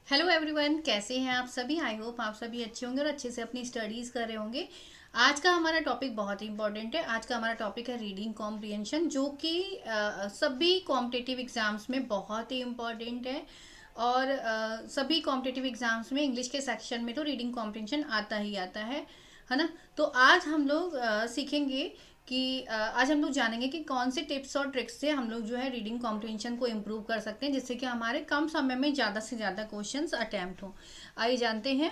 Hello everyone, कैसे हैं आप सभी। आई होप आप सभी अच्छे होंगे और अच्छे से अपनी स्टडीज़ कर रहे होंगे। आज का हमारा टॉपिक बहुत ही इंपॉर्टेंट है। आज का हमारा टॉपिक है रीडिंग कॉम्प्रिहेंशन, जो कि सभी कॉम्पिटिटिव एग्जाम्स में बहुत ही इम्पॉर्टेंट है। और सभी कॉम्पिटिटिव एग्जाम्स में इंग्लिश के सेक्शन में तो रीडिंग कॉम्प्रिहेंशन आता ही आता है ना। तो आज हम लोग सीखेंगे कि आज हम लोग जानेंगे कि कौन से टिप्स और ट्रिक्स से हम लोग जो है रीडिंग कॉम्प्रिहेंशन को इम्प्रूव कर सकते हैं, जिससे कि हमारे कम समय में ज़्यादा से ज़्यादा क्वेश्चंस अटैम्प्ट हो। आइए जानते हैं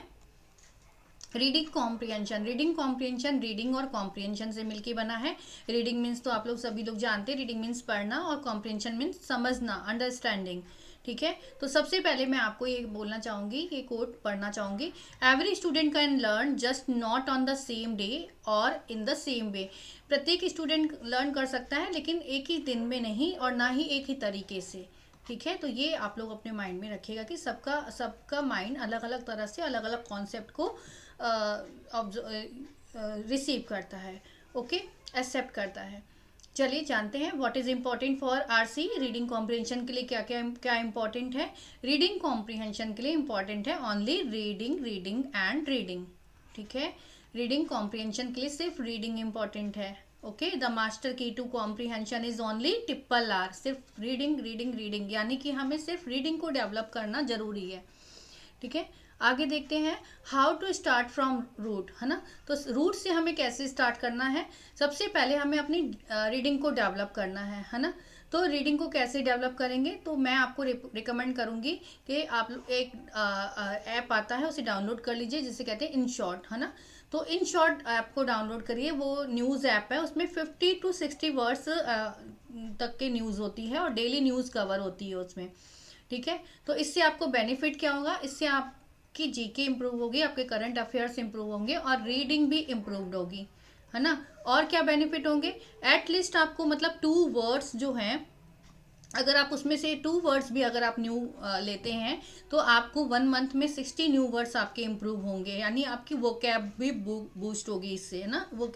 रीडिंग कॉम्प्रिहेंशन। रीडिंग और कॉम्प्रिहेंशन से मिलके बना है। रीडिंग मीन्स तो आप लोग सभी लोग जानते हैं, रीडिंग मीन्स पढ़ना, और कॉम्प्रिहेंशन मीन्स समझना, अंडरस्टैंडिंग। ठीक है, तो सबसे पहले मैं आपको ये बोलना चाहूँगी, ये कोट पढ़ना चाहूँगी। Every student can learn just not on the same day और इन द सेम वे। प्रत्येक स्टूडेंट लर्न कर सकता है, लेकिन एक ही दिन में नहीं और ना ही एक ही तरीके से। ठीक है, तो ये आप लोग अपने माइंड में रखिएगा कि सबका सबका माइंड अलग अलग तरह से अलग अलग कॉन्सेप्ट को रिसीव करता है। ओके, एक्सेप्ट करता है। चलिए जानते हैं what is important for RC. Reading comprehension के लिए क्या क्या क्या इंपॉर्टेंट है। रीडिंग कॉम्प्रिहेंशन के लिए इंपॉर्टेंट है only reading, reading and reading. ठीक है, रीडिंग कॉम्प्रिहेंशन के लिए सिर्फ रीडिंग इंपॉर्टेंट है। Okay, the master key to comprehension is only triple R. सिर्फ रीडिंग, रीडिंग, रीडिंग, यानी कि हमें सिर्फ रीडिंग को डेवलप करना जरूरी है। ठीक है, आगे देखते हैं how to start from root, है ना। तो रूट से हमें कैसे स्टार्ट करना है। सबसे पहले हमें अपनी रीडिंग को डेवलप करना है ना। तो रीडिंग को कैसे डेवलप करेंगे, तो मैं आपको रिकमेंड करूंगी कि आप एक ऐप आता है, उसे डाउनलोड कर लीजिए, जिसे कहते हैं इन शॉर्ट, है ना। तो इन शॉर्ट ऐप को डाउनलोड करिए। वो न्यूज़ ऐप है, उसमें 50 to 60 वर्ड्स तक के न्यूज़ होती है और डेली न्यूज़ कवर होती है उसमें। ठीक है, तो इससे आपको बेनिफिट क्या होगा, इससे आपकी जीके इंप्रूव होगी, आपके करंट अफेयर्स इंप्रूव होंगे और रीडिंग भी इम्प्रूव्ड होगी, है ना। और क्या बेनिफिट होंगे, एटलीस्ट आपको मतलब 2 वर्ड्स जो हैं, अगर आप उसमें से 2 वर्ड्स भी अगर आप न्यू लेते हैं, तो आपको 1 मंथ में 60 न्यू वर्ड्स आपके इम्प्रूव होंगे, यानी आपकी वो कैब भी बूस्ट होगी इससे, है ना। वो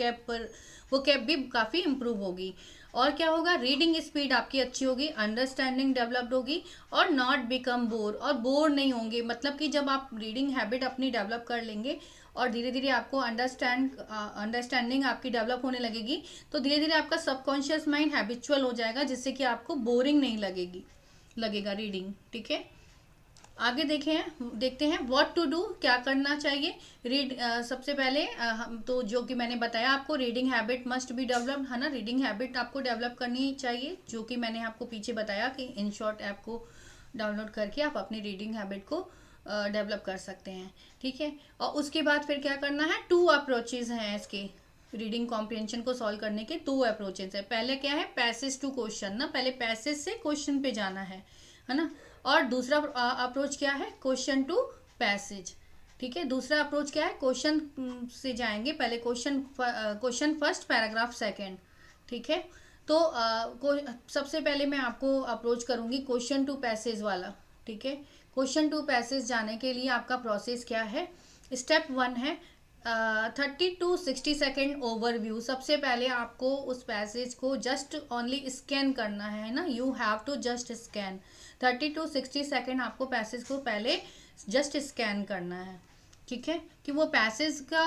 कैब भी काफ़ी इम्प्रूव होगी। और क्या होगा, रीडिंग स्पीड आपकी अच्छी होगी, अंडरस्टैंडिंग डेवलप्ड होगी, और नॉट बिकम बोर, और बोर नहीं होंगे। मतलब कि जब आप रीडिंग हैबिट अपनी डेवलप कर लेंगे और धीरे धीरे आपको अंडरस्टैंडिंग आपकी डेवलप होने लगेगी, तो धीरे धीरे आपका सबकॉन्शियस माइंड हैबिचुअल हो जाएगा, जिससे कि आपको बोरिंग नहीं लगेगा रीडिंग। ठीक है, आगे देखते हैं व्हाट टू डू, क्या करना चाहिए। सबसे पहले हम तो जो कि मैंने बताया आपको, reading habit must be developed, है ना। रीडिंग हैबिट आपको डेवलप करनी चाहिए, जो कि मैंने आपको पीछे बताया कि इन शॉर्ट ऐप को डाउनलोड करके आप अपनी रीडिंग हैबिट को डेवलप कर सकते हैं। ठीक है, और उसके बाद फिर क्या करना है, 2 अप्रोचेज हैं इसके। रीडिंग कॉम्प्रिहेंशन को सॉल्व करने के 2 अप्रोचेज है। पहले क्या है, पैसेज टू क्वेश्चन ना, पहले पैसेज से क्वेश्चन पे जाना है ना। और दूसरा अप्रोच क्या है, क्वेश्चन टू पैसेज। ठीक है, दूसरा अप्रोच क्या है, क्वेश्चन से जाएंगे, पहले क्वेश्चन फर्स्ट, पैराग्राफ सेकंड। ठीक है, तो सबसे पहले मैं आपको अप्रोच करूंगी क्वेश्चन टू पैसेज वाला। ठीक है, क्वेश्चन टू पैसेज जाने के लिए आपका प्रोसेस क्या है। स्टेप 1 है 30 to 60 सेकेंड ओवरव्यू। सबसे पहले आपको उस पैसेज को जस्ट ओनली स्कैन करना है ना, you have to just scan. 30 to 60 second आपको पैसेज को पहले जस्ट स्कैन करना है। ठीक है, कि वो पैसेज का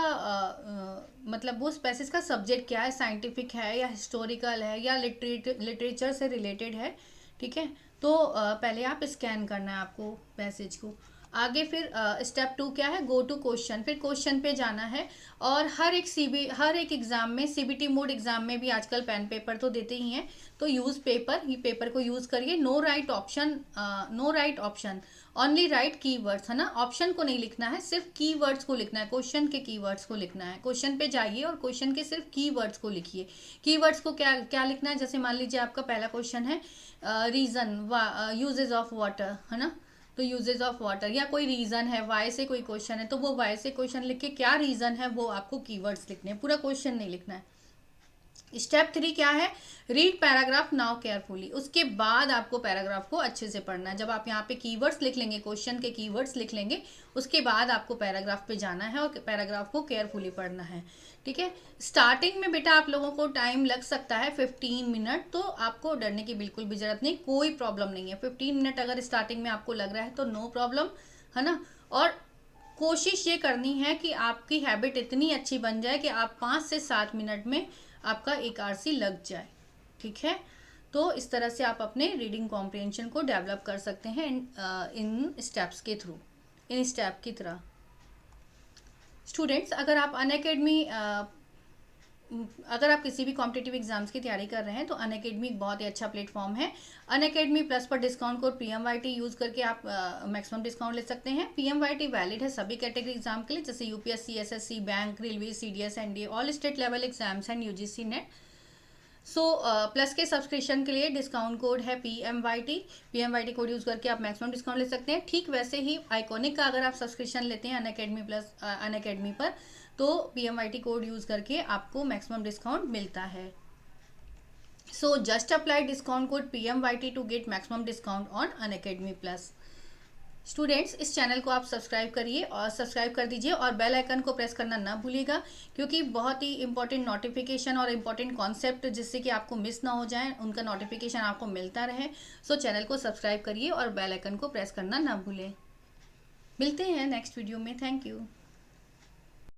मतलब वो पैसेज का सब्जेक्ट क्या है, साइंटिफिक है या हिस्टोरिकल है या लिटरेचर से रिलेटेड है। ठीक है, तो पहले आप स्कैन करना है आपको पैसेज को। आगे फिर स्टेप 2 क्या है, गो टू क्वेश्चन। फिर क्वेश्चन पे जाना है। और हर एक एग्जाम में, सीबीटी मोड एग्जाम में भी आजकल पेन पेपर तो देते ही हैं, तो यूज पेपर, ये पेपर को यूज करिए। No write option, no write option, only write keywords, है ना। ऑप्शन को नहीं लिखना है, सिर्फ कीवर्ड्स को लिखना है, क्वेश्चन के कीवर्ड्स को लिखना है। क्वेश्चन पे जाइए और क्वेश्चन के सिर्फ कीवर्ड्स को लिखिए। कीवर्ड्स को क्या क्या लिखना है, जैसे मान लीजिए आपका पहला क्वेश्चन है रीजन, यूजेज ऑफ वाटर, है ना। तो यूजेज ऑफ वाटर, या कोई रीजन है, वाई से कोई क्वेश्चन है, तो वो वाई से क्वेश्चन लिख के क्या रीजन है वो आपको कीवर्ड्स लिखने हैं, पूरा क्वेश्चन नहीं लिखना है। स्टेप 3 क्या है? Read paragraph now carefully. उसके बाद आपको पैराग्राफ को अच्छे से पढ़ना है। जब आप यहाँ पे कीवर्ड्स लिख लेंगे, क्वेश्चन के कीवर्ड्स लिख लेंगे, उसके बाद आपको पैराग्राफ पे जाना है और पैराग्राफ को केयरफुली पढ़ना है। ठीक है। स्टार्टिंग में बेटा आप लोगों को टाइम लग सकता है 15 मिनट, तो आपको डरने की बिल्कुल भी जरूरत नहीं, कोई प्रॉब्लम नहीं है। 15 मिनट अगर स्टार्टिंग में आपको लग रहा है तो नो प्रॉब्लम, है ना। और कोशिश ये करनी है कि आपकी हैबिट इतनी अच्छी बन जाए कि आप 5 से 7 मिनट में आपका एक आरसी लग जाए। ठीक है। तो इस तरह से आप अपने रीडिंग कॉम्प्रिहेंशन को डेवलप कर सकते हैं इन स्टेप्स के थ्रू, इन स्टेप की तरह। स्टूडेंट्स, अगर आप अगर आप किसी भी कॉम्पिटिटिव एग्जाम्स की तैयारी कर रहे हैं तो अनअकैडमी एक बहुत ही अच्छा प्लेटफॉर्म है। अनअकैडमी प्लस पर डिस्काउंट कोड PMYT यूज़ करके आप मैक्सिमम डिस्काउंट ले सकते हैं। PMYT वैलिड है सभी कैटेगरी एग्जाम के लिए, जैसे UPSC, SSC, bank, railway, CDS, NDA, all state level exams and UGC net. So plus के सब्सक्रिप्शन के लिए डिस्काउंट कोड है PMYT कोड यूज़ करके आप मैक्सिमम डिस्काउंट ले सकते हैं। ठीक वैसे ही आइकॉनिक का अगर आप सब्सक्रिप्शन लेते हैं अनअकैडमी पर, तो PMYT कोड यूज़ करके आपको मैक्सिमम डिस्काउंट मिलता है। So just apply discount code PMYT to get maximum discount on Unacademy Plus. Students, इस चैनल को आप सब्सक्राइब करिए और सब्सक्राइब कर दीजिए और बेल आइकन को प्रेस करना ना भूलिएगा, क्योंकि बहुत ही इंपॉर्टेंट नोटिफिकेशन और इम्पॉर्टेंट कॉन्सेप्ट जिससे कि आपको मिस ना हो जाए, उनका नोटिफिकेशन आपको मिलता रहे। सो चैनल को सब्सक्राइब करिए और बेल आइकन को प्रेस करना ना भूलें। मिलते हैं नेक्स्ट वीडियो में। Thank you.